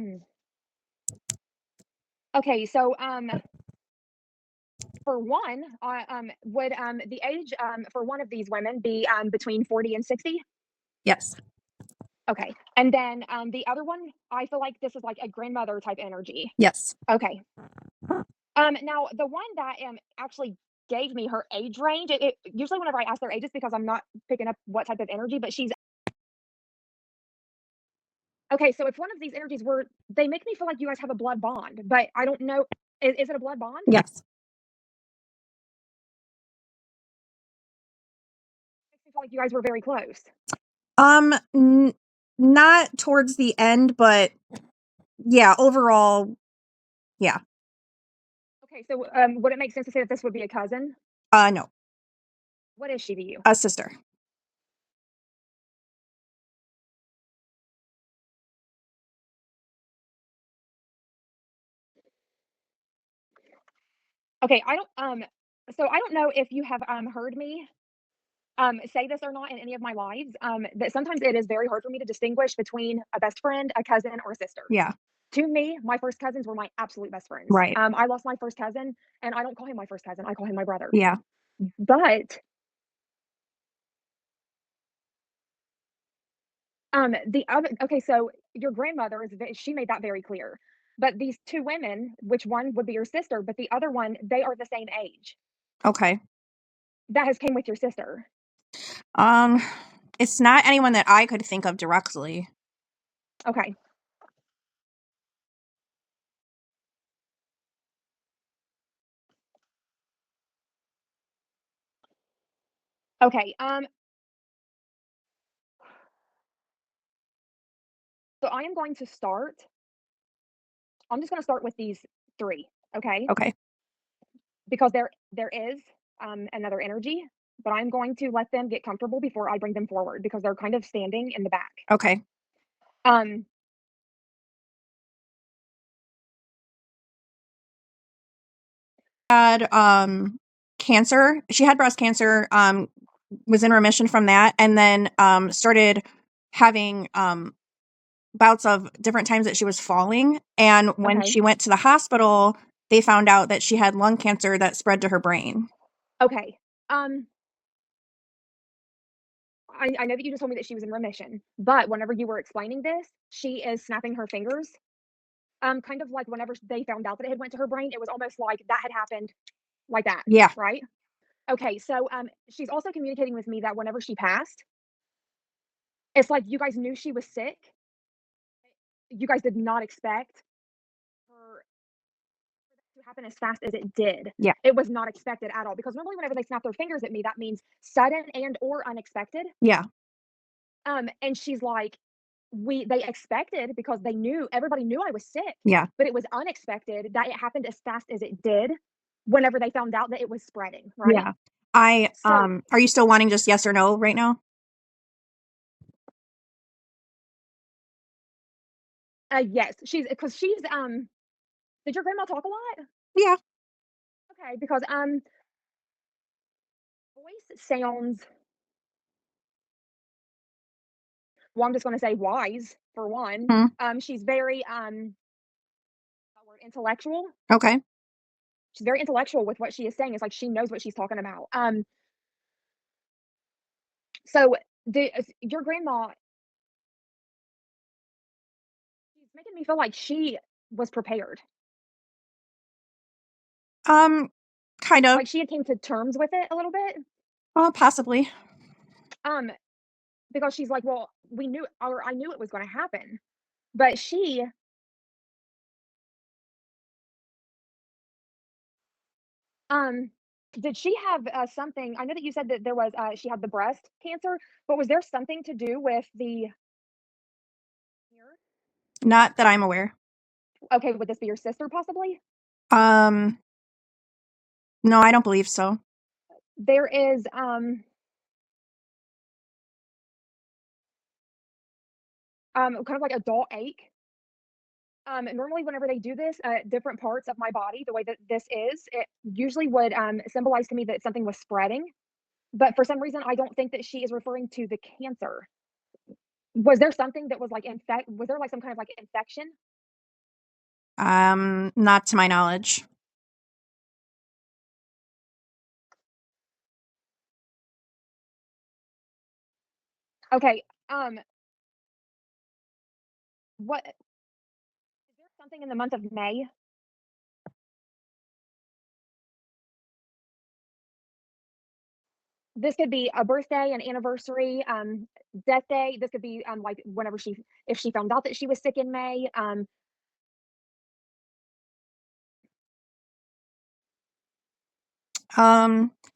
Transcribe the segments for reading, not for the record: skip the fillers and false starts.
Mm. Okay, so for one, would the age for one of these women be between 40 and 60? Yes. Okay, and then the other one, I feel like this is like a grandmother type energy. Yes. Okay, now the one that actually gave me her age range. Usually whenever I ask their ages because I'm not picking up what type of energy, but she's okay. So if one of these energies were, they make me feel like you guys have a blood bond, but I don't know. Is it a blood bond? Yes. Makes me feel like you guys were very close. N not towards the end, but yeah, overall, yeah. Okay, so would it make sense to say that this would be a cousin? No, What is she to you? a sister. Okay, I don't so I don't know if you have heard me say this or not in any of my lives. That sometimes it is very hard for me to distinguish between a best friend, a cousin, or a sister. Yeah, To me, my first cousins were my absolute best friends. right. I lost my first cousin, and I don't call him my first cousin. I call him my brother. Yeah. But the other okay, so your grandmother she made that very clear. But these two women, which one would be your sister, but the other one, they are the same age. Okay. That has came with your sister. Um, it's not anyone that I could think of directly. Okay. Okay. So I am going to start. I'm just going to start with these three, okay? Okay. Because there is another energy, but I'm going to let them get comfortable before I bring them forward because they're kind of standing in the back. Okay. Um, Had cancer. She had breast cancer, was in remission from that, and then started having bouts of different times that she was falling. And when okay, she went to the hospital, they found out that she had lung cancer that spread to her brain. okay. Um, I know that you just told me that she was in remission, but whenever you were explaining this, she is snapping her fingers. Kind of like whenever they found out that it had went to her brain, it was almost like that had happened like that, Yeah. right? Okay, so she's also communicating with me that whenever she passed, it's like you guys knew she was sick. You guys did not expect for to happen as fast as it did. Yeah. It was not expected at all because normally whenever they snap their fingers at me, that means sudden and or unexpected. Yeah. And she's like, they expected because they knew everybody knew I was sick, Yeah. but it was unexpected that it happened as fast as it did whenever they found out that it was spreading, right? Yeah. I So are you still wanting just yes or no right now? yes, she's because she's did your grandma talk a lot? Yeah. Okay, because voice sounds, well, I'm just gonna say wise for one. Mhm. She's very that word intellectual. Okay. She's very intellectual with what she is saying. It's like she knows what she's talking about. So your grandma, she's making me feel like she was prepared. Um, kind of. Like she had came to terms with it a little bit. Possibly. Um, because she's like, well, we knew or I knew it was gonna happen. But um did she have something? I know that you said that there was she had the breast cancer, but was there something to do with the Not that I'm aware. okay, would this be your sister possibly? Um, no, I don't believe so. There is kind of like a dull ache. Normally, whenever they do this, different parts of my body, the way that this is, it usually would symbolize to me that something was spreading. But for some reason, I don't think that she is referring to the cancer. Was there something that was like infect? Was there like some kind of like infection? Not to my knowledge. Okay. What is there something in the month of May? This could be a birthday, an anniversary, death day. This could be like whenever she if she found out that she was sick in May. Um,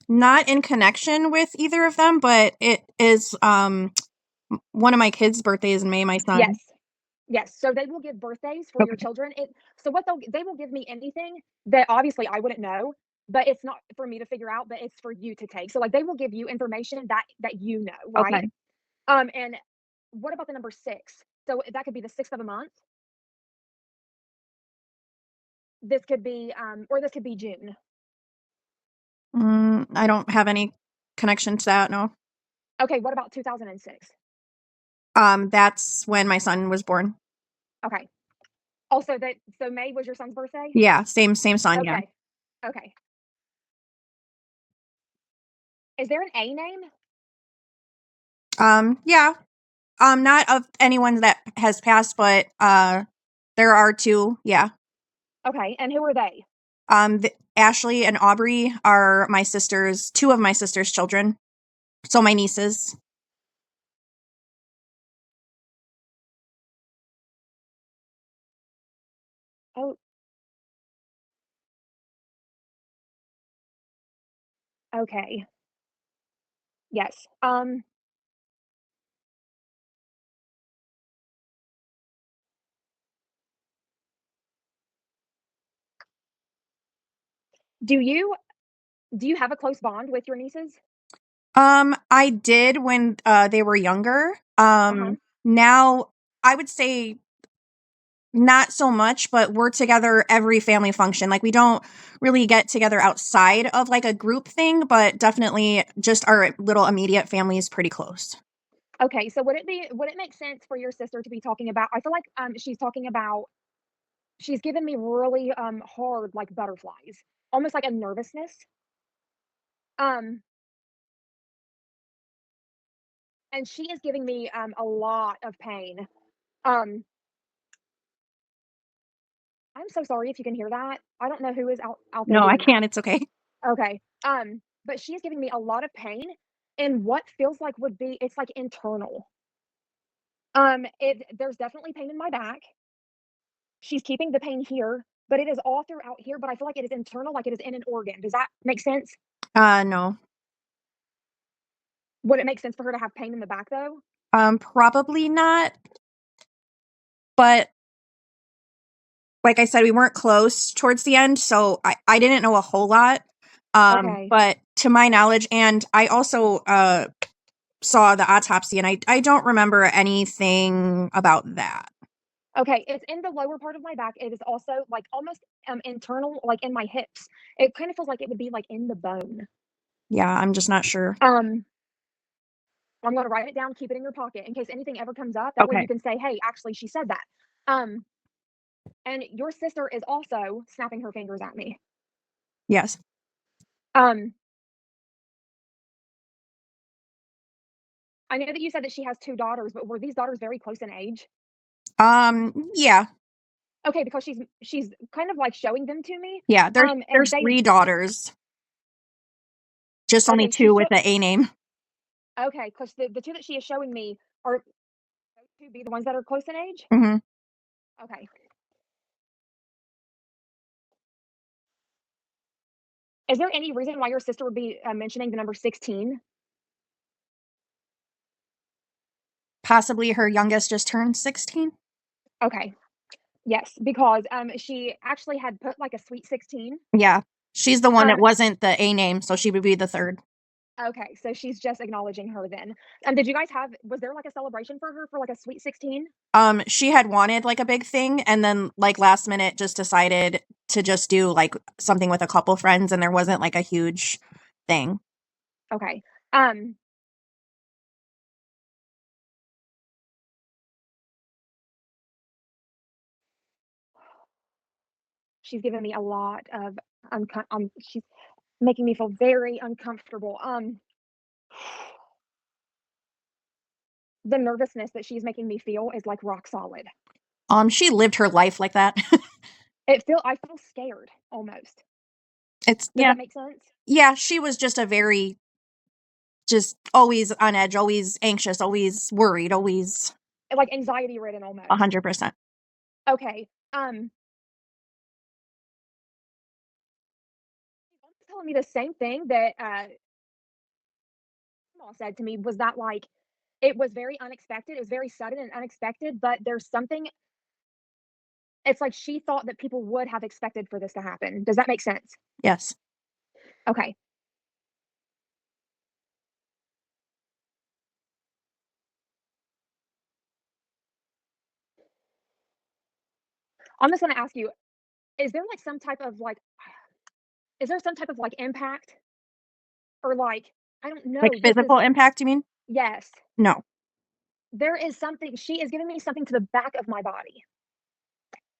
Not in connection with either of them, but it is one of my kids' birthdays in May, my son. Yes. Yes, so they will give birthdays for your Okay. children. So what they will give me anything that obviously I wouldn't know, but it's not for me to figure out, but it's for you to take. So like they will give you information that you know, right? Okay. And what about the number 6? So that could be the 6th of a month. This could be or this could be June. I don't have any connection to that, no. Okay, what about 2006? That's when my son was born. Okay. Also that so May was your son's birthday? Yeah, same son, yeah. Okay. Okay. Is there an A name? Yeah. Not of anyone that has passed, but there are two, yeah. Okay, and who are they? Ashley and Aubrey are my sisters, two of my sister's children. So my nieces. Oh, okay. Yes. Do you do you have a close bond with your nieces? I did when they were younger. Uh-huh. Now I would say not so much, but we're together every family function. Like we don't really get together outside of like a group thing, but definitely just our little immediate family is pretty close. Okay, so would it make sense for your sister to be talking about I feel like she's talking about she's given me really hard like butterflies, almost like a nervousness. Um and she is giving me a lot of pain. Um I'm so sorry if you can hear that. I don't know who is out there No, I doing that. can't. It's okay. Okay. But she is giving me a lot of pain in what feels like would be it's like internal. There's definitely pain in my back. She's keeping the pain here, but it is all throughout here, but I feel like it is internal, like it is in an organ. Does that make sense? No. Would it make sense for her to have pain in the back though? Probably not. But like I said, we weren't close towards the end, so I didn't know a whole lot. Okay. But to my knowledge, and I also saw the autopsy, and I don't remember anything about that. Okay. It's in the lower part of my back. It is also like almost internal, like in my hips. It kind of feels like it would be like in the bone. Yeah, I'm just not sure. Um, I'm gonna write it down, keep it in your pocket in case anything ever comes up. That way Okay. you can say, hey, actually she said that. Um, and your sister is also snapping her fingers at me. Yes. Um, I know that you said that she has 2 daughters, but were these daughters very close in age? Yeah. Okay, because she's kind of like showing them to me. Yeah, And there's they 3 daughters, just only okay, 2 with the A name. okay, because the 2 that she is showing me are those 2 be the ones that are close in age? Mhm. Okay. Is there any reason why your sister would be mentioning the number 16? Possibly her youngest just turned 16? Okay. Yes, because she actually had put like a sweet 16. Yeah. She's the one Um that wasn't the A name, so she would be the 3rd. okay, so she's just acknowledging her then. Did you guys have was there like a celebration for her for like a sweet 16? She had wanted, like, a big thing, and then, like, last minute just decided to just do, like, something with a couple friends, and there wasn't, like, a huge thing. Okay. Um she's given me a lot of she's making me feel very uncomfortable. The nervousness that she's making me feel is like rock solid. She lived her life like that. I feel scared almost. It's Does that make sense? Yeah, she was just a very just always on edge, always anxious, always worried, always Like anxiety ridden almost. 100%. Okay. Telling me the same thing that Mom said to me was that like it was very unexpected. It was very sudden and unexpected, but there's something it's like she thought that people would have expected for this to happen. Does that make sense? Yes. Okay. I'm just gonna ask you, is there like some type of like is there some type of like impact or like I don't Like know. This is physical impact, you mean? yes. No. There is something she is giving me something to the back of my body.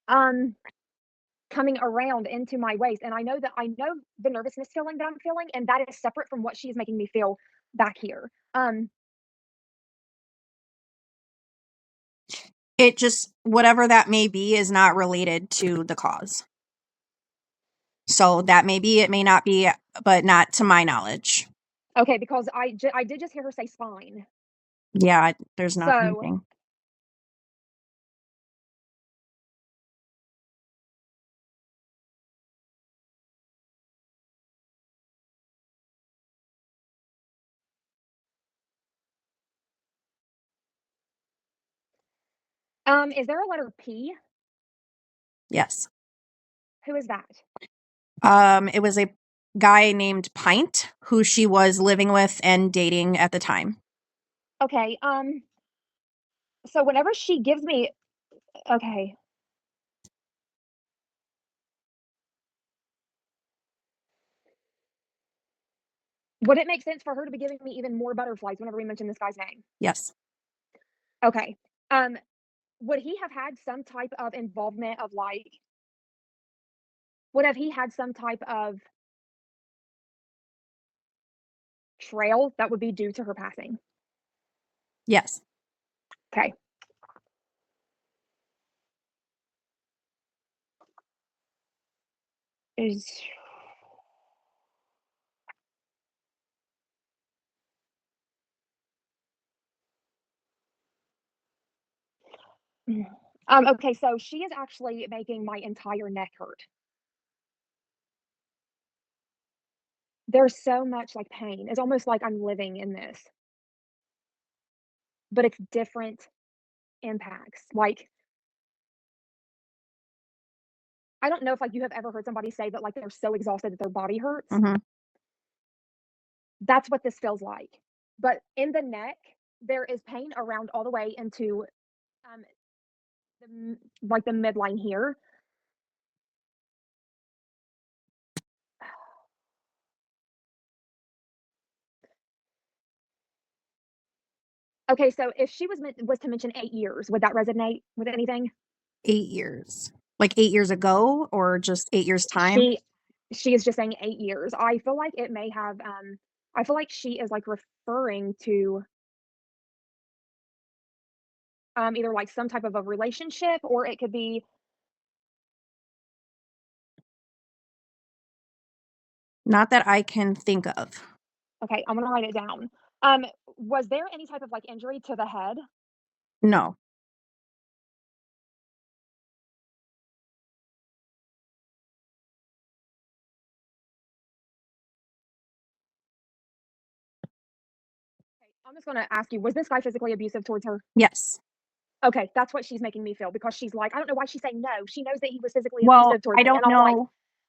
Um coming around into my waist and I know the nervousness feeling that I'm feeling and that is separate from what she's making me feel back here. It just whatever that may be is not related to the cause. So that may be, it may not be, but not to my knowledge. Okay, because I did just hear her say spine. Yeah, there's not So, anything. is there a letter P? Yes. Who is that? It was a guy named Pint who she was living with and dating at the time. Okay, so whenever she gives me okay. Would it make sense for her to be giving me even more butterflies whenever we mention this guy's name? Yes. Okay. Um, would he have had some type of involvement of like would have he had some type of trail that would be due to her passing? Yes. Okay. Is okay, so she is actually making my entire neck hurt. There's so much like pain. It's almost like I'm living in this, but it's different impacts. Like, I don't know if like you have ever heard somebody say that like they're so exhausted that their body hurts. Mhm. That's what this feels like. But in the neck, there is pain around all the way into um like the midline here. Okay, so if she was to mention 8 years, would that resonate with anything? 8 years. Like 8 years ago or just 8 years time? She she is just saying 8 years. I feel like it may have, I feel like she is, like, referring to, either, like, some type of a relationship or it could be Not that I can think of. okay, I'm gonna write it down. Um, was there any type of, like, injury to the head? No. Okay, I'm just gonna ask you, was this guy physically abusive towards her? Yes. Okay, that's what she's making me feel because she's like, "I don't know why she's saying no." She knows that he was physically Well, abusive towards me, and I'm like,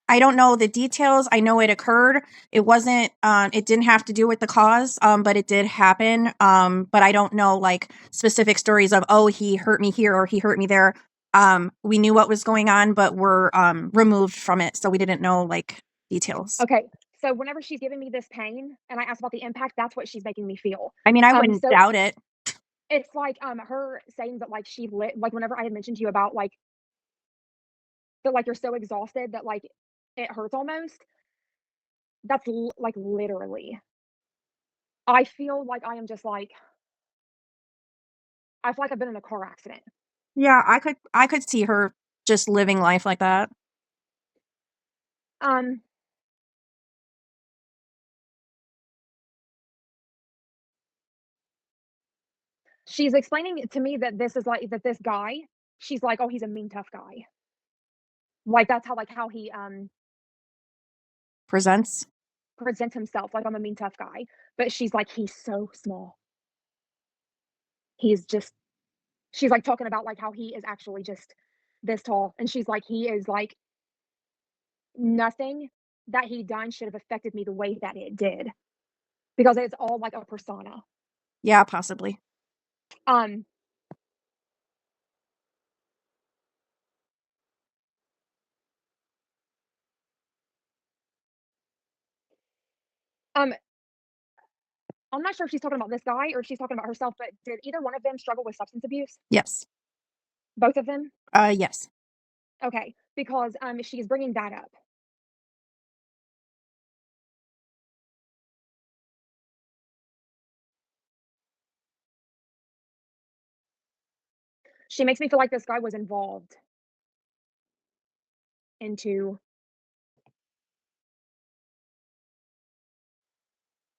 I don't know the details. I know it occurred. It wasn't it didn't have to do with the cause, but it did happen. But I don't know like specific stories of oh, he hurt me here or he hurt me there. We knew what was going on, but we're removed from it, so we didn't know like details. okay, so whenever she's giving me this pain and I ask about the impact, that's what she's making me feel. I mean, I wouldn't So doubt it. it's like, her saying that, like, she lit like, whenever I had mentioned to you about, like, feel like you're so exhausted that, like, it hurts almost. That's like, literally. I feel like I am just, like I feel like I've been in a car accident. Yeah, I could see her just living life like that. Um, she's explaining to me that this is, like that this guy she's like, "Oh, he's a mean, tough guy." Like, that's how, like, how he, Presents. presents himself, like, "I'm a mean, tough guy." But she's like, "He's so small. He's just" she's, like, talking about, like, how he is actually just this tall, and she's like, "He is, like nothing that he done should have affected me the way that it did, because it's all like a persona." Yeah, possibly. Um, um, I'm not sure if she's talking about this guy or if she's talking about herself, but did either one of them struggle with substance abuse? Yes. Both of them? Yes. Okay, because, she's bringing that up. She makes me feel like this guy was involved into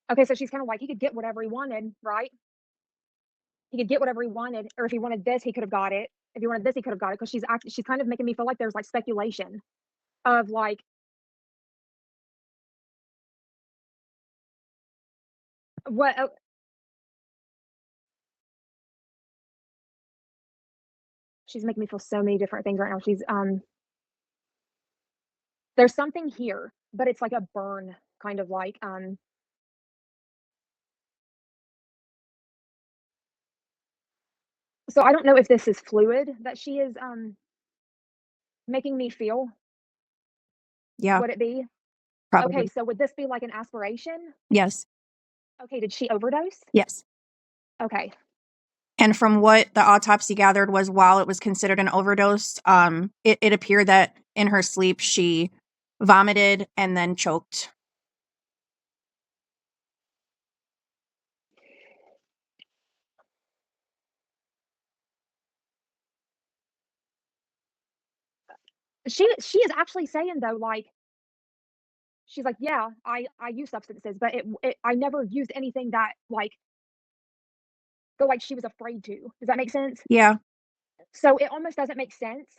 okay, so she's kinda like, he could get whatever he wanted, right? He could get whatever he wanted, or if he wanted this, he could have got it. If he wanted this, he could have got it, 'cause she's kind of making me feel like there's, like, speculation of, like, what she's making me feel so many different things right now. There's something here, but it's like a burn, kind of like, so I don't know if this is fluid that she is, making me feel. Yeah, Would it be? Okay, probably. so would this be like an aspiration? Yes. Okay, did she overdose? Yes. Okay. And from what the autopsy gathered was while it was considered an overdose, it appeared that in her sleep she vomited and then choked. She is actually saying though, like, she's like, "Yeah, I use substances, but I never used anything that, like she was afraid to." Does that make sense? Yeah, So it almost doesn't make sense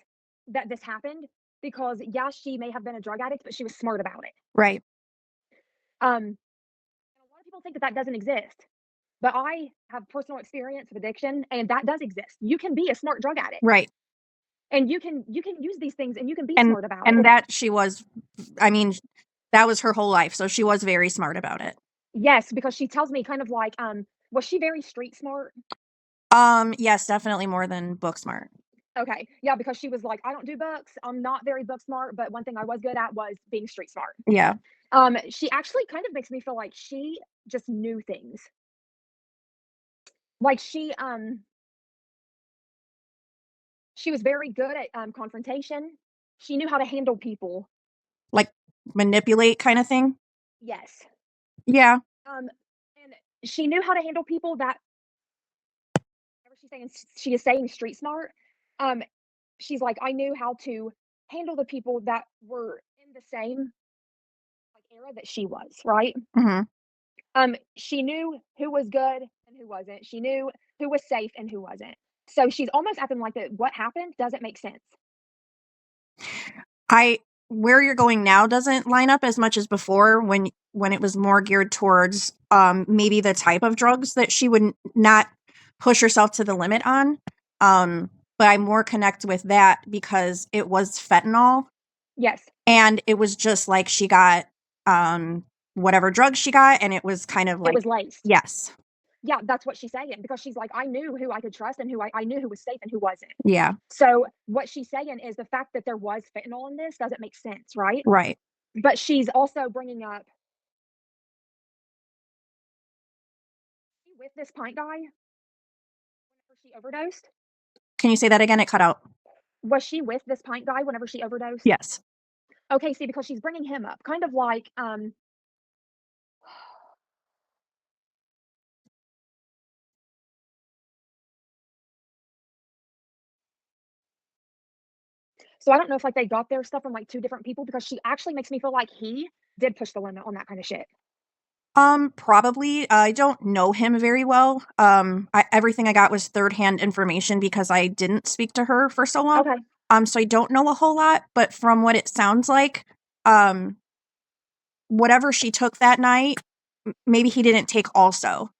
that this happened because, yeah, she may have been a drug addict, but she was smart about it. right, And a lot of people think that that doesn't exist, but I have personal experience with addiction, and that does exist. You can be a smart drug addict, right. and you can use these things, and you can be And smart about it. and that she was, I mean, that was her whole life, so she was very smart about it. Yes, because she tells me kind of like, was she very street smart? Yes, definitely more than book smart. Okay, yeah, because she was like, I don't do books. I'm not very book smart, but one thing I was good at was being street smart. Yeah. She actually kind of makes me feel like she just knew things. Like she was very good at confrontation. She knew how to handle people. Like, manipulate kinda thing? Yes. Yeah, Um, and she knew how to handle people that whenever she is saying street smart. Um, she's like, I knew how to handle the people that were in the same like era that she was, right? mhm. She knew who was good and who wasn't. She knew who was safe and who wasn't. So she's almost acting like that what happened doesn't make sense. I Where you're going now doesn't line up as much as before when it was more geared towards, maybe the type of drugs that she would not push herself to the limit on, but I more connect with that because it was fentanyl, Yes, and it was just like she got, um, whatever drug she got, and it was kind of it like was laced. yes. Yeah, that's what she's saying because she's like, I knew who I could trust and I knew who was safe and who wasn't. Yeah, So what she's saying is the fact that there was fentanyl in this doesn't make sense, right? right. But she's also bringing up with this pint guy whenever she overdosed. Can you say that again? It cut out. Was she with this pint guy whenever she overdosed? Yes. Okay, see, because she's bringing him up, kind of like, so I don't know if, like, they got their stuff from, like, 2 different people because she actually makes me feel like he did push the limit on that kinda shit. Probably. I don't know him very well. Everything I got was third-hand information because I didn't speak to her for so long. Okay. So I don't know a whole lot, but from what it sounds like, um, whatever she took that night, maybe he didn't take also.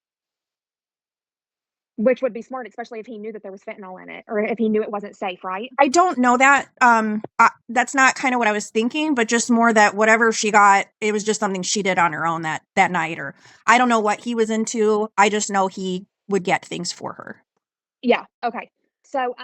Which would be smart, especially if he knew that there was fentanyl in it or if he knew it wasn't safe, right? I don't know that. That's not kind of what I was thinking, but just more that whatever she got, it was just something she did on her own that night, or I don't know what he was into. I just know he would get things for her. Yeah, okay. So,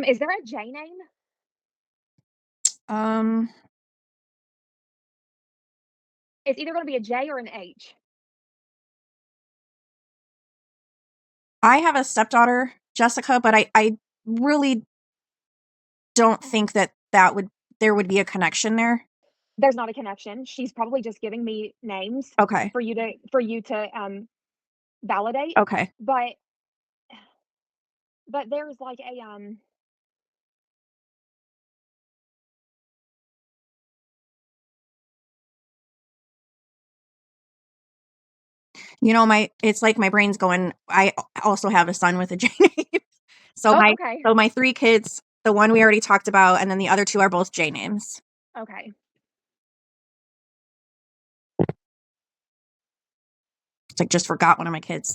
is there a J name? Um, It's either gonna be a J or an H. I have a stepdaughter, Jessica, but I really don't think that there would be a connection there. There's not a connection. She's probably just giving me names Okay. for you to, validate, Okay. but there's like a, It's like my brain's going, I also have a son with a J name. So oh, my okay, so my 3 kids, the one we already talked about, and then the other 2 are both J names. okay. It's like just forgot one of my kids.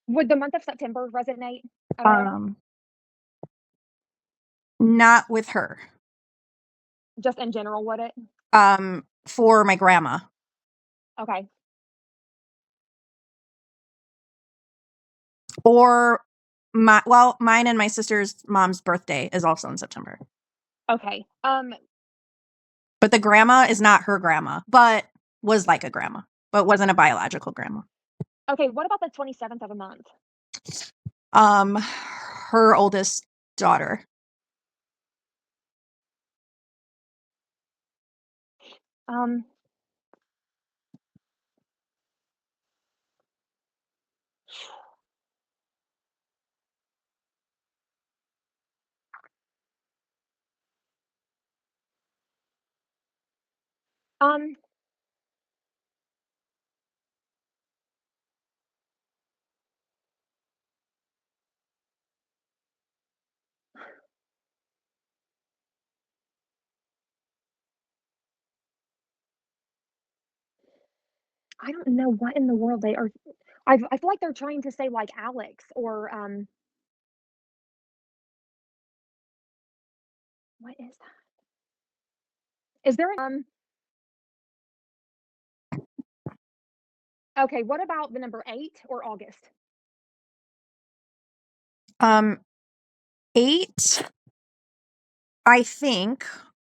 Would the month of September resonate at all? Um, Not with her. Just in general, would it? For my grandma. Okay, Or mine and my sister's mom's birthday is also in September. okay. But the grandma is not her grandma, but was like a grandma, but wasn't a biological grandma. Okay, what about the 27th of a month? Her oldest daughter. Um, um, I don't know what in the world they are. I feel like they're trying to say like Alex or, what is that? Is there okay, what about the number 8 or August? Um, 8, I think.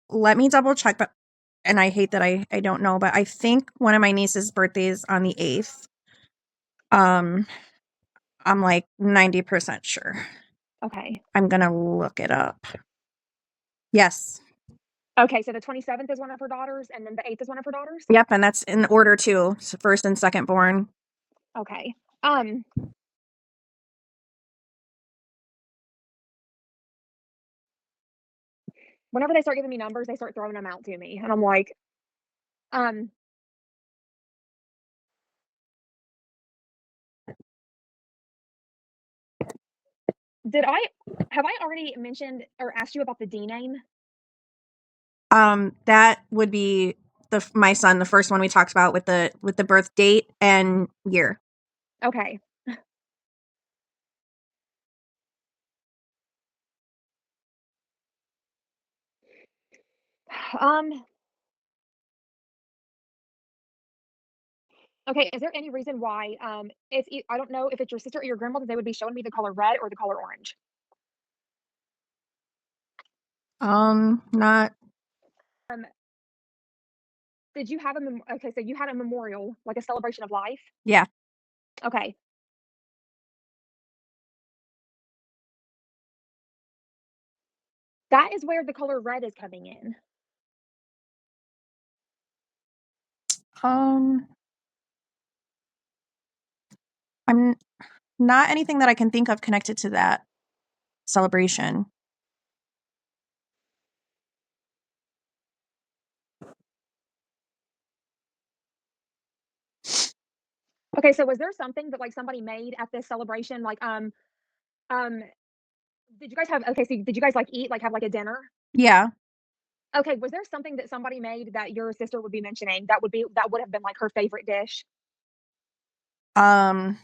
Let me double check, but and I hate that I don't know, but I think one of my niece's birthdays on the 8th. Um, I'm like 90% sure. Okay. I'm gonna look it up. Yes. Okay, so the 27th is one of her daughters, and then the 8th is one of her daughters? Yep, and that's in order too. First and second born. Okay. Um, Whenever they start giving me numbers, they start throwing them out to me, and I'm like, um, did I have I already mentioned or asked you about the D name? That would be my son, the first one we talked about with the birth date and year. Okay. Um, okay, is there any reason why, I don't know if it's your sister or your grandmother, they would be showing me the color red or the color orange? Not Um, did you have a okay, so you had a memorial, like a celebration of life? Yeah. Okay. That is where the color red is coming in. Um, I'm not anything that I can think of connected to that celebration. Okay, so was there something that, like, somebody made at this celebration? Like, um, did you guys have okay, so did you guys, like, eat, like, have, like, a dinner? Yeah. Okay, was there something that somebody made that your sister would be mentioning that would have been, like, her favorite dish? Um,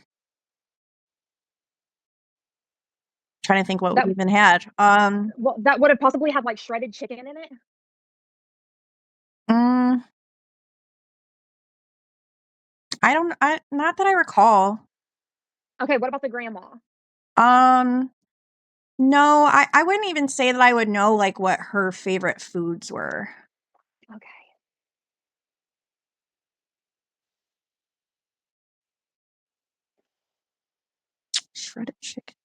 trying to think what That we even had. well, that would have possibly had, like, shredded chicken in it? Mm, I not that I recall. Okay, what about the grandma? Um, no, I wouldn't even say that I would know like what her favorite foods were. Okay. Shredded chicken.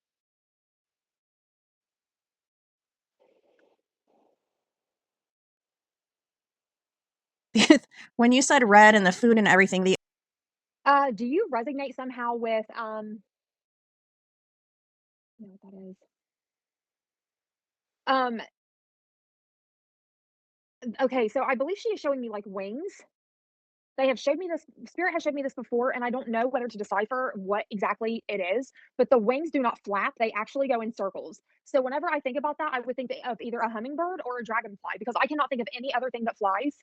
When you said red and the food and everything, the Do you resonate somehow with, I know what that is. Um, okay, so I believe she is showing me, like, wings. They have showed me this Spirit has showed me this before, and I don't know whether to decipher what exactly it is, but the wings do not flap, they actually go in circles. So whenever I think about that, I would think of either a hummingbird or a dragonfly because I cannot think of any other thing that flies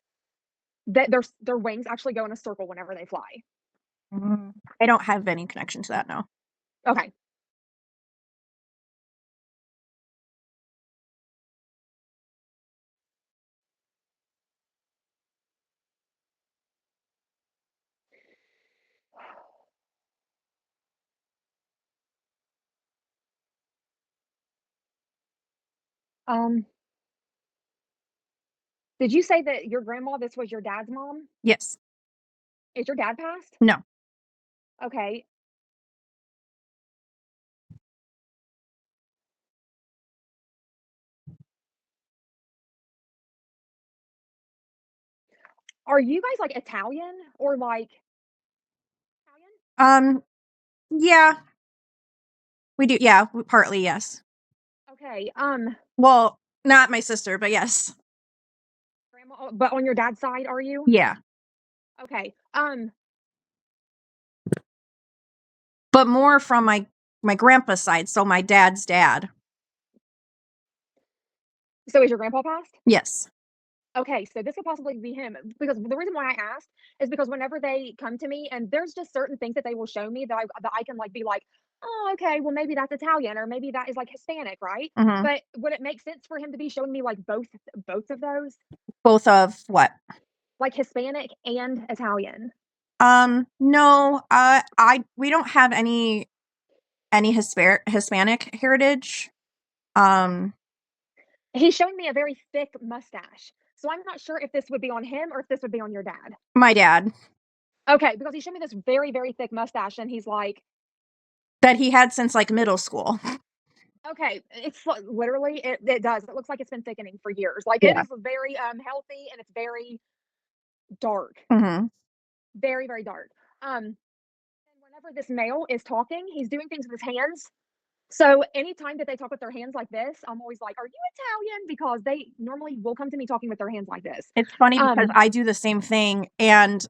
that their wings actually go in a circle whenever they fly. I don't have any connection to that now. Okay. Um, did you say that your grandma, this was your dad's mom? Yes. Is your dad passed? No. Okay. Are you guys, like, Italian or, like Italian? Um, yeah, we do. Yeah, partly yes. Okay, Well, not my sister, but yes. grandma but on your dad's side, are you? Yeah. Okay, But more from my grandpa's side, so my dad's dad. so is your grandpa passed? Yes. Okay, so this could possibly be him because the reason why I asked is because whenever they come to me and there's just certain things that they will show me that I can like be like, oh, okay, well maybe that's Italian or maybe that is like Hispanic, right? Mhm. But would it make sense for him to be showing me like both of those, Both of what? like Hispanic and Italian? No, I we don't have any Hispanic heritage. Um, He's showing me a very thick mustache, so I'm not sure if this would be on him or if this would be on your dad. my dad Okay, because he showed me this very thick mustache, and he's like, that he had since like middle school. okay, it's literally it does. It looks like it's been thickening for years. Like it Yeah. is very healthy and it's very dark. Mhm. Very dark. And whenever this male is talking, he's doing things with his hands. So anytime that they talk with their hands like this, I'm always like, "Are you Italian?" Because they normally will come to me talking with their hands like this. It's funny because Um, I do the same thing, and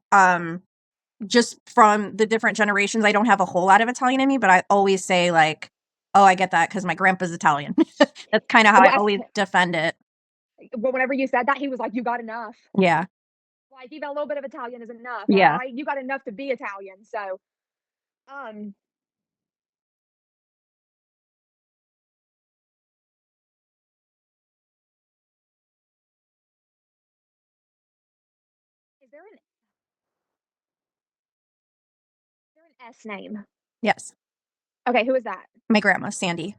just from the different generations, I don't have a whole lot of Italian in me, but I always say like, "Oh, I get that because my grandpa's Italian." That's kind of how I well, always defend it. whenever you said that, he was like, "You got enough." Yeah. Like even a little bit of Italian is enough. All Yeah. right, you got enough to be Italian. So, um, is there an S name? Yes. Okay, who is that? My grandma, Sandy.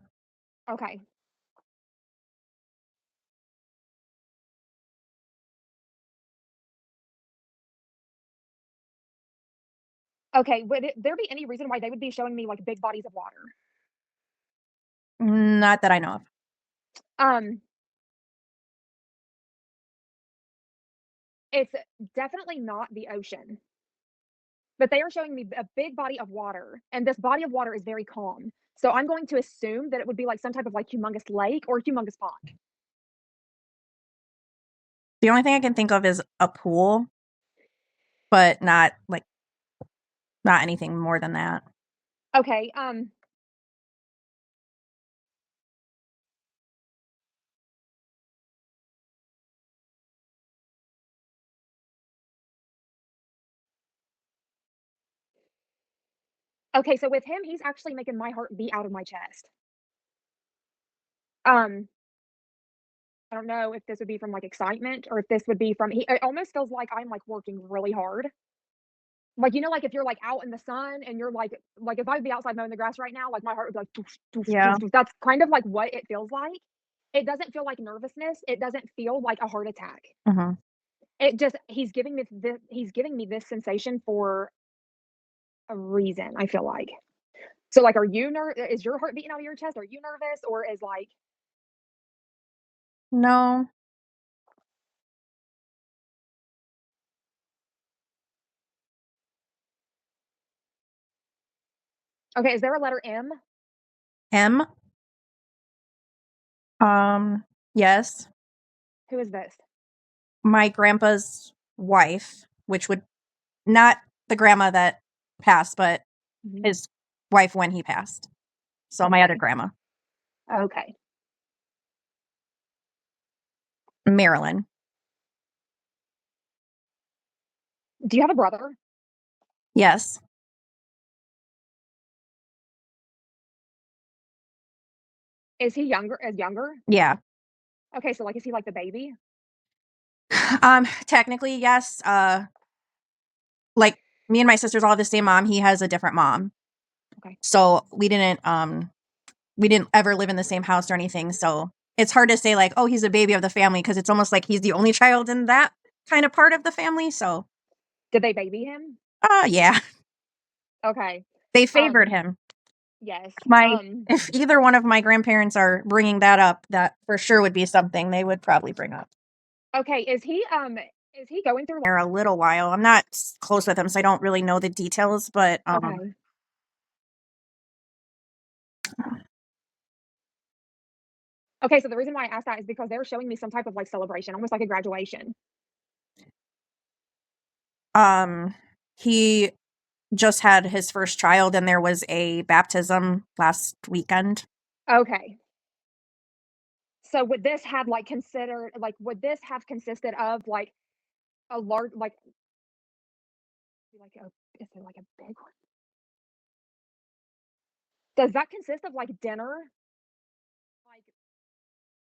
Okay. Okay, would there be any reason why they would be showing me, like, big bodies of water? Not that I know of. Um, it's definitely not the ocean, but they are showing me a big body of water, and this body of water is very calm. So I'm going to assume that it would be, like, some type of, like, humongous lake or humongous pond. The only thing I can think of is a pool, but not, like, not anything more than that. Okay, okay, so with him, he's actually making my heart beat out of my chest. Um, I don't know if this would be from, like, excitement or if this would be from it almost feels like I'm, like, working really hard. Like, you know, like, if you're, like, out in the sun and you're, like, if I'd be outside mowing the grass right now, like, my heart would be like, "Doof, doof, Yeah. doof, doof." That's kind of, like, what it feels like. It doesn't feel like nervousness, it doesn't feel like a heart attack. Mhm. It just he's giving me this sensation for a reason, I feel like. So, like, is your heart beating out of your chest? Are you nervous? Or is, like No. okay, is there a letter M? M? Yes. Who is this? My grandpa's wife, which would not the grandma that passed, but Mhm. his wife when he passed. So my other Okay, grandma, okay. Marilyn. Do you have a brother? Yes. Is he younger? Yeah. Okay, so, like, is he, like, the baby? Technically, yes. Like me and my sisters all have the same mom. He has a different mom. Okay. So we didn't ever live in the same house or anything. So it's hard to say like, oh, he's a baby of the family because it's almost like he's the only child in that kind of part of the family. So Did they baby him? yeah. Okay. They favored Um, him. yes. My if either one of my grandparents are bringing that up, that for sure would be something they would probably bring up. Okay, is he going through, For a little while. I'm not close with him, so I don't really know the details, but okay. Okay, so the reason why I asked that is because they were showing me some type of, like, celebration, almost like a graduation. um he just had his first child and there was a baptism last weekend. Okay. So would this have consisted of, like, a large like a is it like a big one? Does that consist of, like, dinner? Like,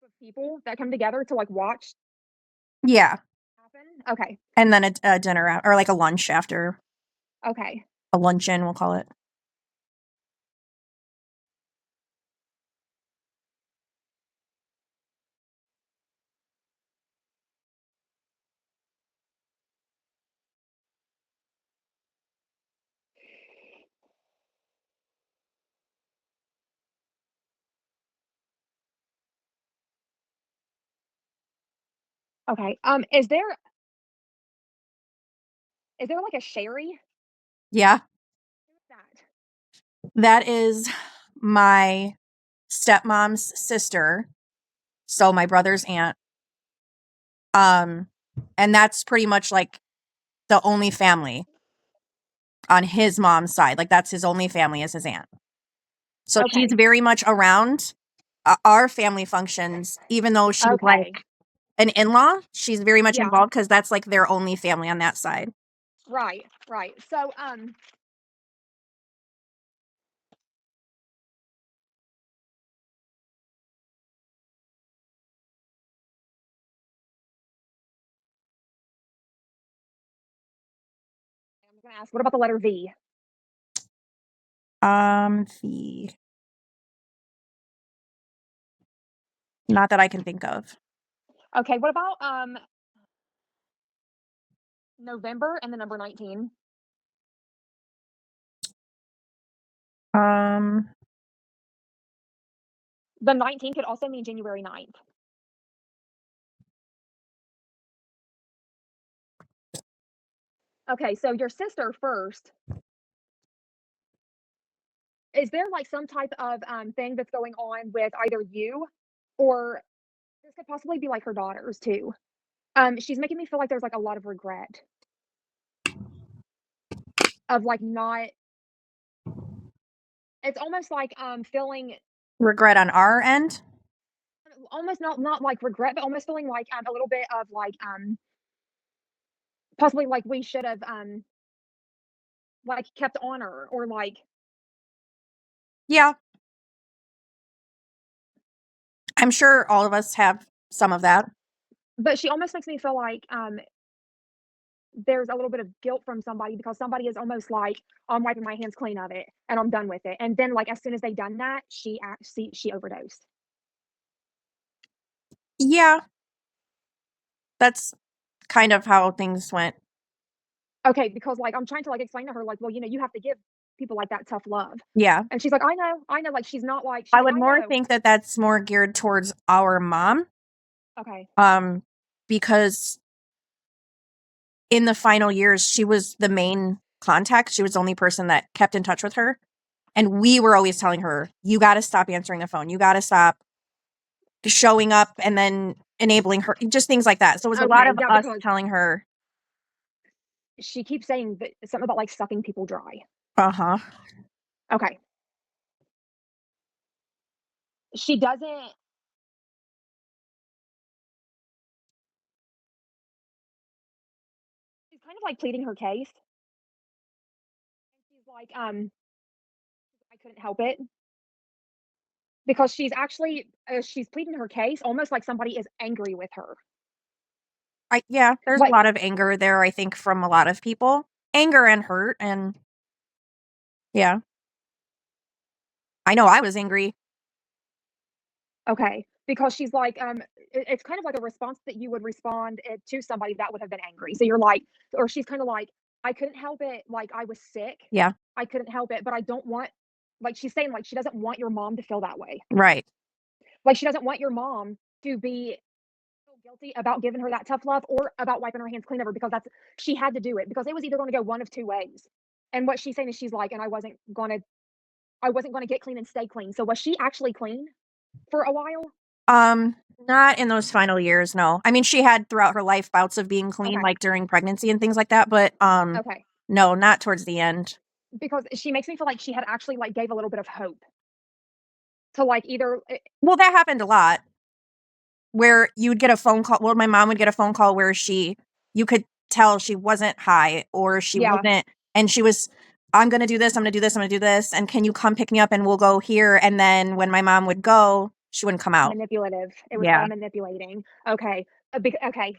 with people that come together to, like, watch Yeah, happen? Okay. and then a dinner or like a lunch after, Okay. a luncheon, we'll call it. Okay. Is there, like, a sherry? Yeah, Who's that? that is my stepmom's sister, so my brother's aunt. Um, and that's pretty much like the only family on his mom's side. Like that's his only family is his aunt. So she's Okay. very much around our family functions, even though she's like Okay. an in-law. She's very much Yeah. involved because that's like their only family on that side. Right, right. So, I'm gonna ask, what about the letter V? The not that I can think of. Okay, what about, November and the number 19? Um, The 19th could also mean January 9th. Okay, so your sister first. Is there, like, some type of, thing that's going on with either you or this could possibly be, like, her daughters too? She's making me feel like there's, like, a lot of regret of, like, not it's almost like, feeling regret on our end? almost not, like, regret, but almost feeling like, a little bit of, like, possibly, like, we should have, like, kept on her or, like Yeah, I'm sure all of us have some of that. but she almost makes me feel like, there's a little bit of guilt from somebody because somebody is almost like, "I'm wiping my hands clean of it, and I'm done with it," and then, like, as soon as they done that, she overdosed. Yeah, that's kind of how things went. Okay, because, like, I'm trying to, like, explain to her, like, "Well, you have to give people like that tough love." Yeah. And she's like, I know," like, she's not like she's I like, would "I more know." think that that's more geared towards our mom, Okay, um, because in the final years, she was the main contact. She was the only person that kept in touch with her. And we were always telling her, you got to stop answering the phone. You got to stop showing up and then enabling her, just things like that. So it was a lot okay, of yeah, us because telling her, she keeps saying that something about, like, sucking people dry. uh huh. Okay. She doesn't she's kind of, like, pleading her case, and she's like, "I couldn't help it." Because she's actually she's pleading her case almost like somebody is angry with her. Yeah, there's a Like lot of anger there, I think, from a lot of people. Anger and hurt. And yeah, I know I was angry. okay, because she's like, it's kind of like a response that you would respond to somebody that would have been angry. So you're like, or she's kind of like, I couldn't help it. Like I was sick. Yeah, I couldn't help it, but I don't want, like she's saying, like she doesn't want your mom to feel that way. right. Like she doesn't want your mom to be so guilty about giving her that tough love or about wiping her hands clean of her because that's she had to do it because it was either going to go one of two ways. And what she's saying is she's like, and I wasn't gonna get clean and stay clean. So was she actually clean for a while? Not in those final years, no. I mean, she had throughout her life bouts of being clean, Okay, like during pregnancy and things like that, but okay. no, not towards the end. Because she makes me feel like she had actually, like, gave a little bit of hope to, like, either Well, that happened a lot where you would get a phone call. Well, my mom would get a phone call where you could tell she wasn't high or she yeah, wasn't, and she was, I'm going to do this, I'm going to do this, I'm going to do this. And can you come pick me up and we'll go here? And then when my mom would go, she wouldn't come out. manipulative. It was all Yeah. manipulating. Okay, okay.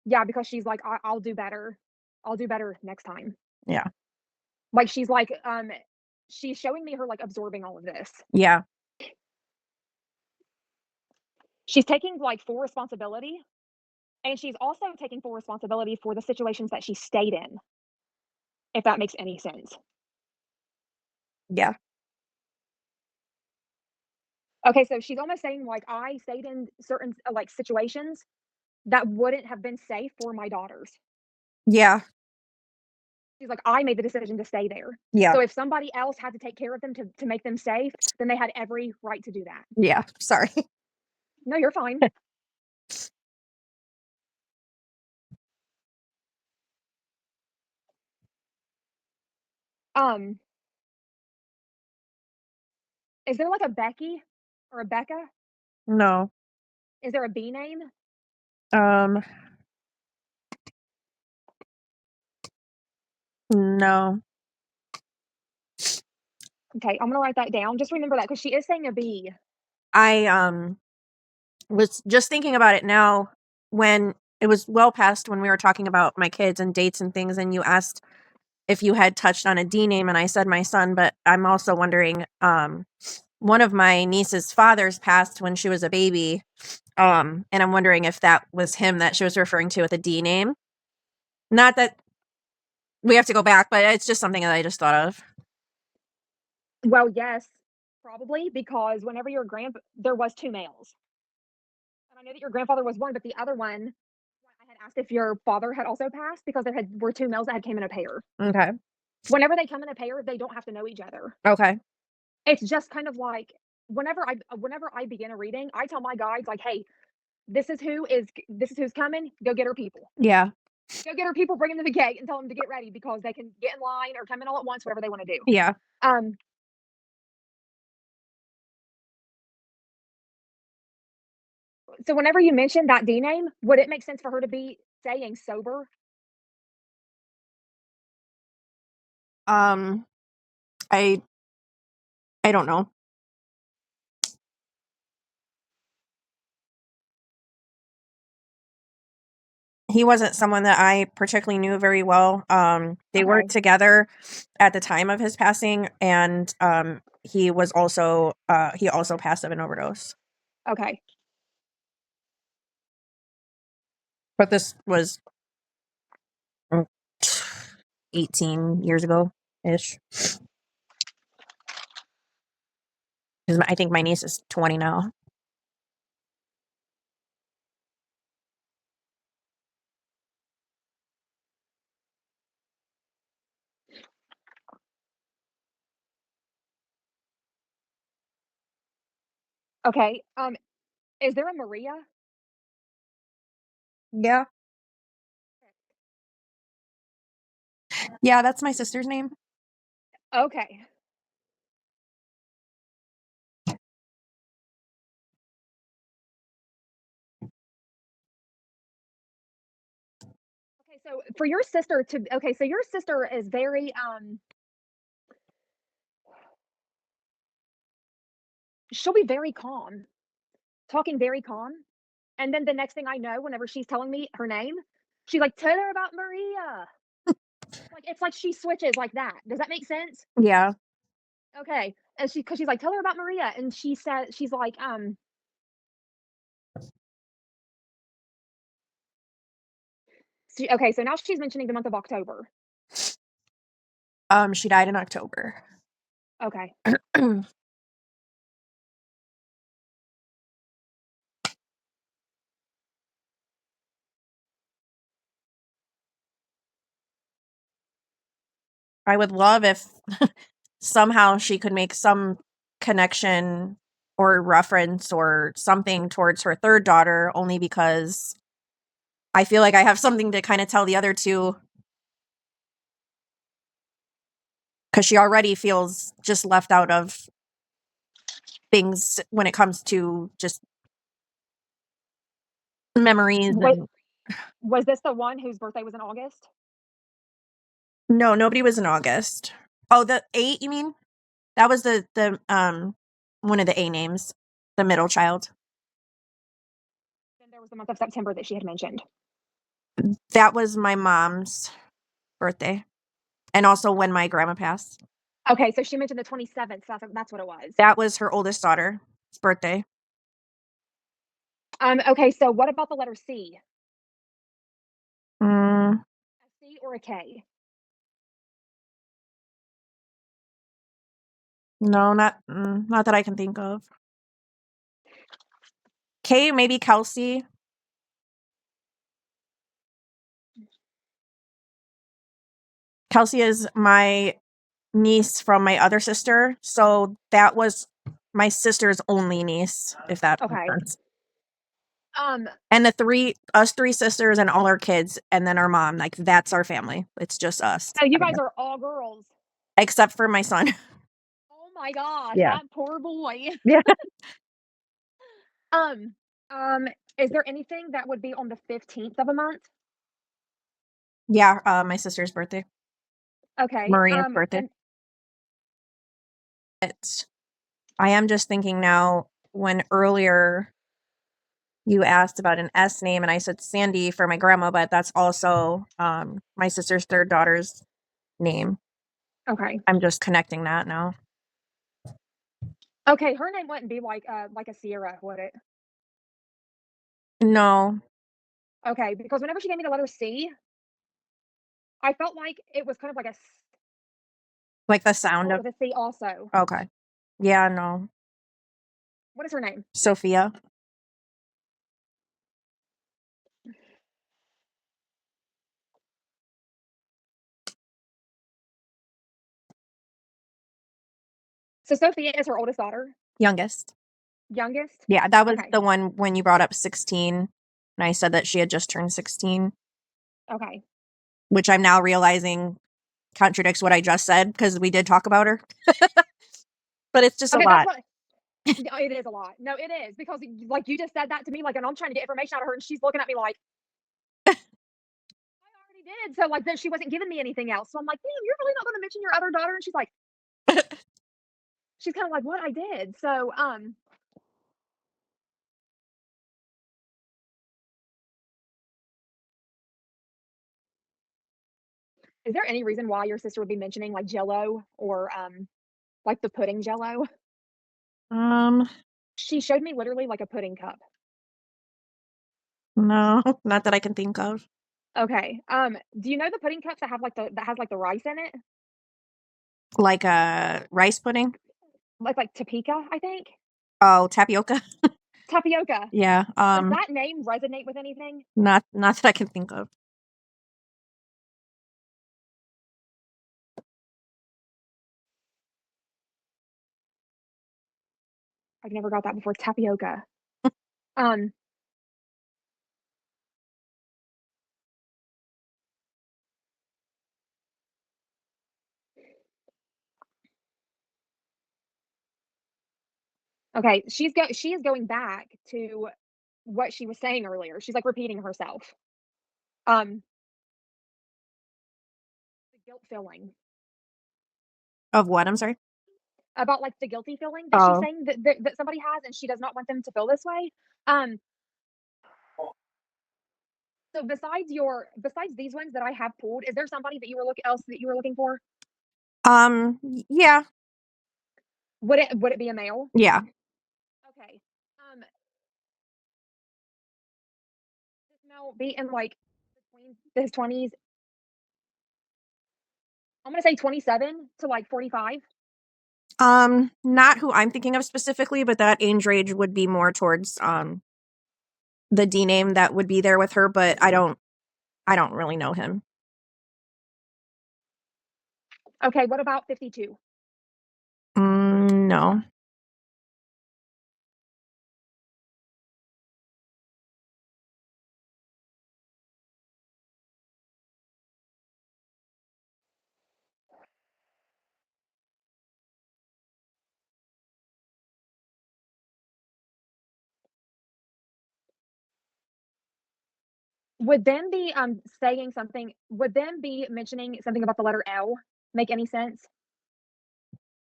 Yeah, because she's like, I'll do better. I'll do better next time." Yeah. Like, she's showing me her, like, absorbing all of this. Yeah. She's taking, like, full responsibility, and she's also taking full responsibility for the situations that she stayed in, if that makes any sense. Yeah. Okay, so she's almost saying, like, I stayed in certain, like, situations that wouldn't have been safe for my daughters. Yeah. She's like, "I made the decision to stay there. Yeah. So if somebody else had to take care of them to make them safe, then they had every right to do that." Yeah. Sorry. No, you're fine. Um, is there, like, a Becky or a Becca? No. Is there a B name? Um, no. Okay, I'm gonna write that down. Just remember that because she is saying a B. I was just thinking about it now when it was well past when we were talking about my kids and dates and things, and you asked if you had touched on a D name, and I said my son, but I'm also wondering, one of my niece's fathers passed when she was a baby, and I'm wondering if that was him that she was referring to with a D name. Not that we have to go back, but it's just something that I just thought of. Well, yes, probably because whenever your grand there was 2 males. And I know that your grandfather was one, but the other one, I had asked if your father had also passed because there had were 2 males that had came in a pair. Okay. Whenever they come in a pair, they don't have to know each other. Okay. It's just kind of like whenever I begin a reading, I tell my guides like, "Hey, this is who's coming. Go get her people. Yeah. Go get her people. Bring them to the gate and tell them to get ready because they can get in line or come in all at once, whatever they want to do." Yeah. Um, so whenever you mentioned that D name, would it make sense for her to be saying sober? Um, I I don't know. He wasn't someone that I particularly knew very well. They Okay. worked together at the time of his passing, and he also passed of an overdose. Okay. But this was mm, 18 years ago ish. Because I think my niece is 20 now. Okay. Is there a Maria? Yeah. Yeah, that's my sister's name. Okay. Okay, so for your sister to okay, so your sister is very she'll be very calm, talking very calm. And then the next thing I know, whenever she's telling me her name, she's like, "Tell her about Maria." Like it's like she switches like that. Does that make sense? Yeah. Okay. And because she's like, "Tell her about Maria," and she said she's like, okay, so now she's mentioning the month of October. She died in October. Okay. I would love if somehow she could make some connection or reference or something towards her third daughter, only because I feel like I have something to kind of tell the other two, because she already feels just left out of things when it comes to just memories. What And was this the one whose birthday was in August? no, nobody was in August. Oh, the 8, you mean? That was the one of the A names, the middle child. Then there was the month of September that she had mentioned. That was my mom's birthday, and also when my grandma passed. Okay, so she mentioned the 27th. So that's what it was. That was her oldest daughter's birthday. Okay, so what about the letter C? Mm, A C or a K? no, not that I can think of. K, maybe Kelsey. Kelsey is my niece from my other sister, so that was my sister's only niece, if that makes Okay. sense. Um, And us 3 sisters and all our kids, and then our mom, like, that's our family. It's just us. so you guys are all girls. Except for my son. Oh my gosh, Yeah. that poor boy. Yeah. Um, um, is there anything that would be on the 15th of a month? Yeah, my sister's birthday. Okay. Maria's birthday. And It's I am just thinking now, when earlier you asked about an S name and I said Sandy for my grandma, but that's also, my sister's 3rd daughter's name. okay. I'm just connecting that now. Okay, her name wouldn't be like a Sierra, would it? No. Okay, because whenever she gave me the letter C, I felt like it was kind of like a Like the sound spelled of with a C also. okay. Yeah, no. What is her name? Sophia. So Sophia is her oldest daughter? Youngest. Youngest? Yeah, that was Okay. the one when you brought up 16, and I said that she had just turned 16, Okay. which I'm now realizing contradicts what I just said because we did talk about her. But it's just a Okay, that's lot. what no, it is a lot. No, it is because like you just said that to me, like, and I'm trying to get information out of her, and she's looking at me like, I already did. So like, then she wasn't giving me anything else. So I'm like, damn, you're really not going to mention your other daughter? And she's kind of like, what I did. So is there any reason why your sister would be mentioning like Jello or like the pudding Jello? Um, She showed me literally like a pudding cup. no, not that I can think of. Okay. Do you know the pudding cups that have like that has like the rice in it? Like a rice pudding? Like Topeka, I think. Oh, tapioca? Tapioca. Yeah, Does that name resonate with anything? not that I can think of. I've never got that before. Tapioca. Um, okay, she is going back to what she was saying earlier. She's like repeating herself. Um, the guilt feeling Of what? I'm sorry? about like the guilty feeling that she's Oh. saying that somebody has, and she does not want them to feel this way. Um, so besides these ones that I have pulled, is there somebody that you were looking else that you were looking for? Yeah, Would it be a male? yeah. Okay. This male be in like between his 20s. I'm gonna say 27 to like 45. Not who I'm thinking of specifically, but that age range would be more towards, the D name that would be there with her, but I don't really know him. Okay, what about 52? No. Would them be saying something? Would them be mentioning something about the letter L make any sense?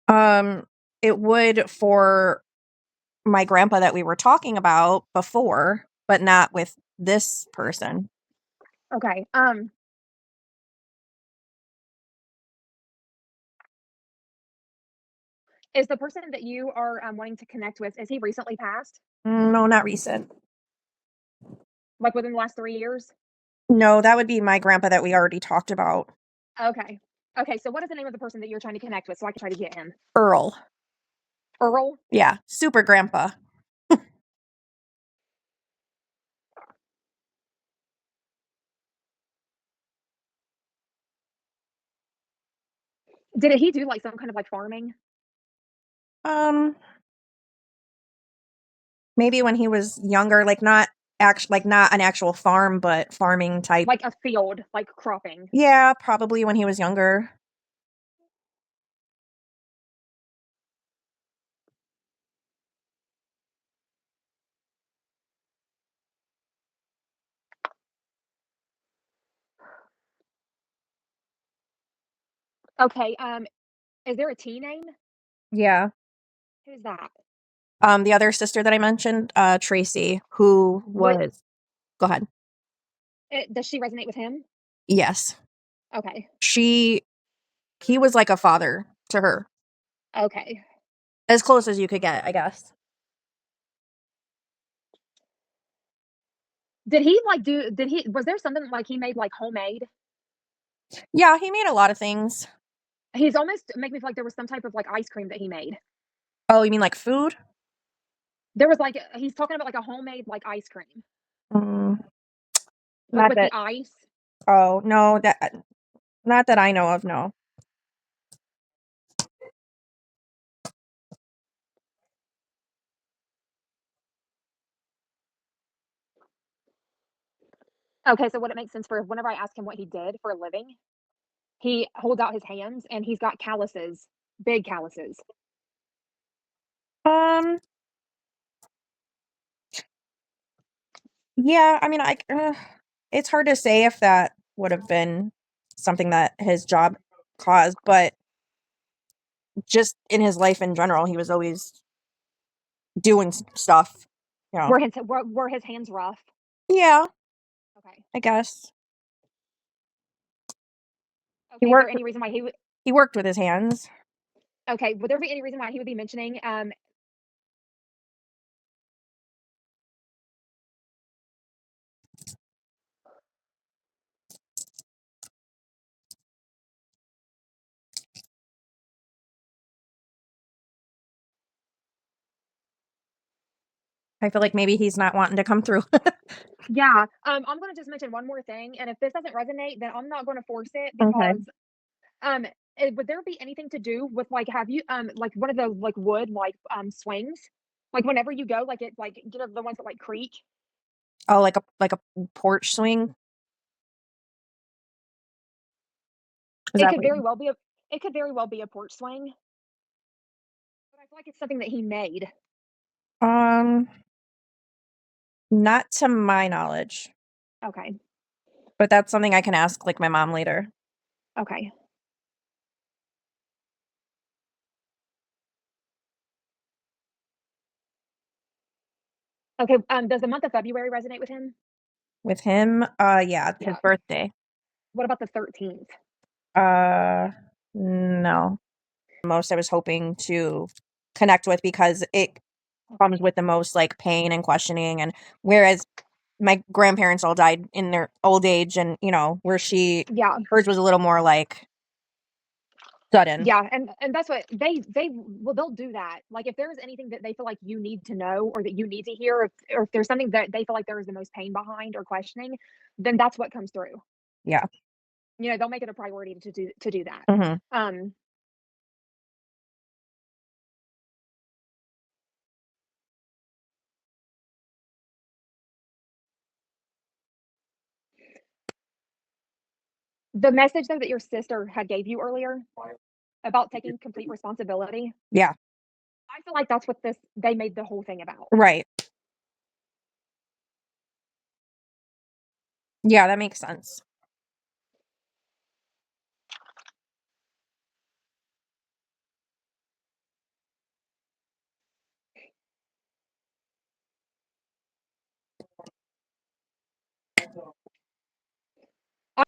Um, it would for my grandpa that we were talking about before, but not with this person. Okay. Is the person that you are wanting to connect with, is he recently passed? No, not recent. Like within the last 3 years? No, that would be my grandpa that we already talked about. Okay. Okay. So what is the name of the person that you're trying to connect with so I can try to get him? Earl. Earl? Yeah, super grandpa. Did he do like some kind of like farming? Um, Maybe when he was younger, like not an actual farm, but farming type. Like a field, like cropping? Yeah, probably when he was younger. Okay. Is there a T name? Yeah. Who's that? The other sister that I mentioned, Tracy, who What was go ahead. does she resonate with him? Yes. Okay. She he was like a father to her. Okay. As close as you could get, I guess. Did he like do did he was there something like he made like homemade? Yeah, he made a lot of things. He's almost make me feel like there was some type of, like, ice cream that he made. Oh, you mean like food? There was, like he's talking about, like, a homemade, like, ice cream, Mm, but not with the that. ice. Oh no, that not that I know of. No. Okay, so would it make sense for whenever I ask him what he did for a living, he holds out his hands and he's got calluses, big calluses. Um. Yeah. I mean, it's hard to say if that would have been something that his job caused, but just in his life in general, he was always doing stuff. You know. Were his hands rough? Yeah, Okay. I guess he Okay, is there worked. any reason why he would He worked with his hands. okay, would there be any reason why he would be mentioning, I feel like maybe he's not wanting to come through. yeah, I'm gonna just mention one more thing, and if this doesn't resonate, then I'm not gonna force it Okay. because, um, would there be anything to do with, like, have you, like, one of those, like, wood, like, swings? Like, whenever you go, like, it like, you know, the ones that, like, creak? Oh, like a porch swing. Is It that could what? very well be a it could very well be a porch swing, but I feel like it's something that he made. Um, not to my knowledge, Okay, but that's something I can ask like my mom later. okay. Okay, does the month of February resonate with him? With him, yeah, his Yeah. birthday. What about the 13th? Uh, no. Most I was hoping to connect with because it comes with the most like pain and questioning, and whereas my grandparents all died in their old age, and where Yeah. hers was a little more like sudden. Yeah, and that's what they'll do that. Like, if there's anything that they feel like you need to know or that you need to hear, or if there's something that they feel like there is the most pain behind or questioning, then that's what comes through. Yeah. They'll make it a priority to do that. Hmm. Um, the message though that your sister had gave you earlier about taking complete responsibility, Yeah. I feel like that's what this they made the whole thing about. Right. Yeah, that makes sense.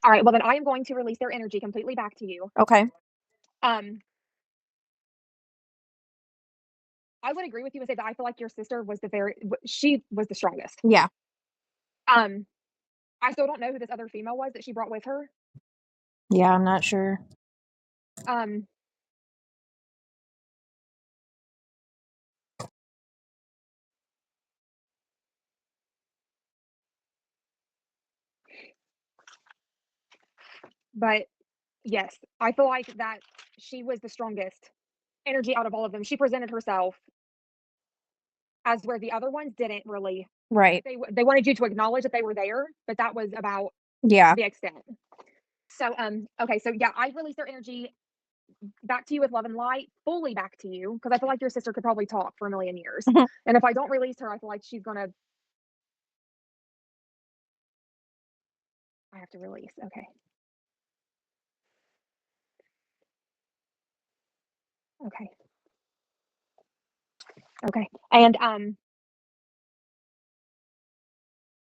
All right, well then I am going to release their energy completely back to you. Okay. Um, I would agree with you and say that I feel like your sister was she was the strongest. Yeah. Um, I still don't know who this other female was that she brought with her. Yeah, I'm not sure. Um, but yes, I feel like that she was the strongest energy out of all of them. She presented herself as where the other ones didn't really. Right. They wanted you to acknowledge that they were there, but that was about Yeah. the extent. So okay, so yeah, I released their energy back to you with love and light, fully back to you because I feel like your sister could probably talk for a million years. And if I don't release her, I feel like I have to release. Okay. Okay. Okay. And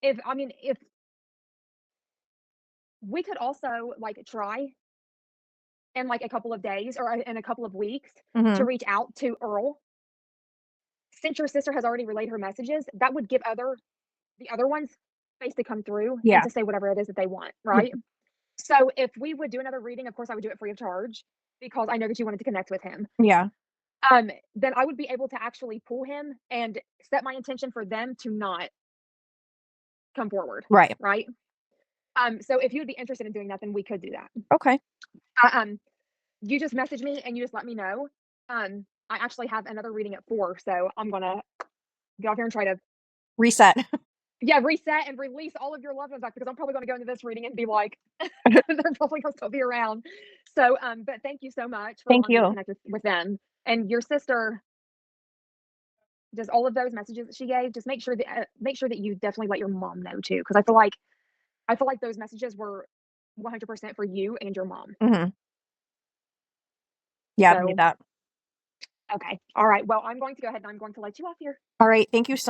if we could also like try in like a couple of days or in a couple of weeks to Hmm. reach out to Earl. Since your sister has already relayed her messages, that would give the other ones space to come through and Yeah. to say whatever it is that they want, right? So if we would do another reading, of course, I would do it free of charge because I know that you wanted to connect with him. Yeah. Then I would be able to actually pull him and set my intention for them to not come forward, Right. right? So if you would be interested in doing that, then we could do that. Okay. You just message me and you just let me know. I actually have another reading at 4, so I'm gonna get off here and try to Reset. reset and release all of your loved ones back because I'm probably gonna go into this reading and be like, they're probably gonna still be around. So, but thank you so much for Thank allowing me to you. connect with them. And your sister, just all of those messages that she gave, just make sure that you definitely let your mom know too, because I feel like those messages were 100% for you and your mom. Mhm. Yeah, I believe So, that. okay. All right. Well, I'm going to go ahead and I'm going to let you off here. All right. Thank you so